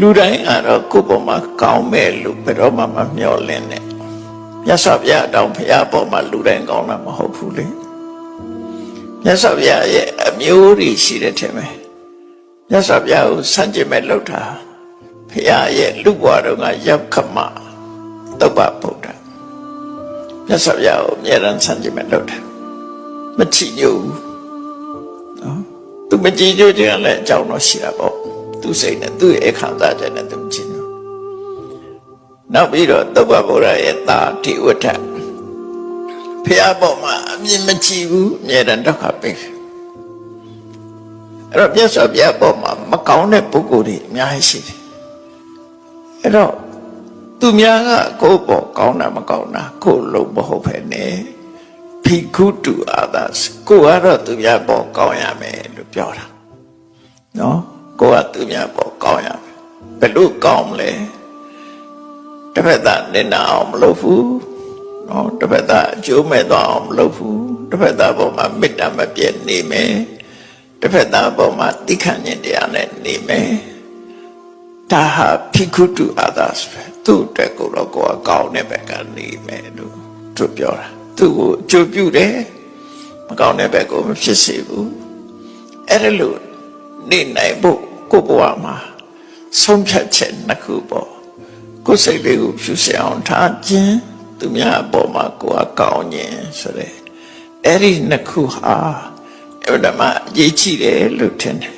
လူတိုင်းကတော့ကိုယ့်ပေါ်မှာကောင်းမဲ့လို့ဘယ်တော့မှမမျှော်လင့်နဲ့မြတ်စွာဘုရားတောင်ဘုရားပေါ်မှာလူတိုင်းကောင်းတာမဟုတ်ဘူးလေမြတ်စွာဘုရားရဲ့အမျိုးတွေရှိတဲ့ထင်မယ်မြတ်စွာဘုရားကိုဆန့်ကျင်မဲ့လုပ်တာဘုရားရဲ့လူဘဝတော်ကရောက်ခမတုပ္ပဗုဒ္ဓမြတ်စွာဘုရားကိုအမြဲတမ်းဆန့်ကျင်မဲ့လုပ်တာမချီညို့ဘူးနော်သူမကြည်ညို့ခြင်းလည်းအကြောင်းတော့ရှိတာပေါ့သူစိတ်နဲ့သူ့ရဲ့အခမ်းသားချက်နဲ့သူမချီညို့နောက်ပြီးတော့တုပ္ပဗုဒ္ဓရဲ့သာတိဝဋ္ဌဘုရားပေါ်မှာအမြင်မကြည့်ဘူးအမြဲတမ်းဒုက္ခပေးအဲ့တော့မြတ်စွာဘုရားပေါ်မှာမကောင်းတဲ့ပုဂ္ဂိုလ်တွေအများကြီးရှိတယ်အဲ့တော့သူများကကိုယ်ပေါ်ကောင်းတာမကောင်းတာကိုယ်လုံးမဟုတ်ပဲနဲ့ဖိကုတု others ကိုယ်ကတော့သူများပေါ်ကောင်းရမယ်လို့ပြောတာနော်ကိုယ်ကသူများပေါ်ကောင်းရမယ်ဘယ်လိုကောင်းမလဲတစ်ဖက်သားနင်နာအောင်မလုပ်ဘူးနော်တစ်ဖက်သားအကျိုးမဲ့သွားအောင်မလုပ်ဘူးတစ်ဖက်သားပေါ်မှာမေတ္တာမပြည့်နေမယ်တစ်ဖက်သားပေါ်မှာတိခဏ်ဉာဏ်တရားနဲ့နေမယ်ဒါဟာဖိကုတု others ပဲသူ့အတွက်ကိုတော့ကိုယ်ကကောင်းတဲ့ဘက်ကနေမယ်လို့သူပြောတာသူ့ကိုအကျိုးပြုတယ်မကောင်းတဲ့ဘက်ကိုမဖြစ်စေဘူးအဲ့ဒါလို့နေနိုင်ဖို့ကိုယ့်ဘဝမှာဆုံးဖြတ်ချက်နှစ်ခုပေါ့ကိုယ်စိတ်လေးကိုဖြူစင်အောင်ထားခြင်းသူများအပေါ်မှာကိုယ်ကကောင်းခြင်းဆိုတဲ့အဲ့ဒီနှစ်ခုဟာအဲ့ဒါမှအရေးကြီးတယ်လို့ထင်တယ်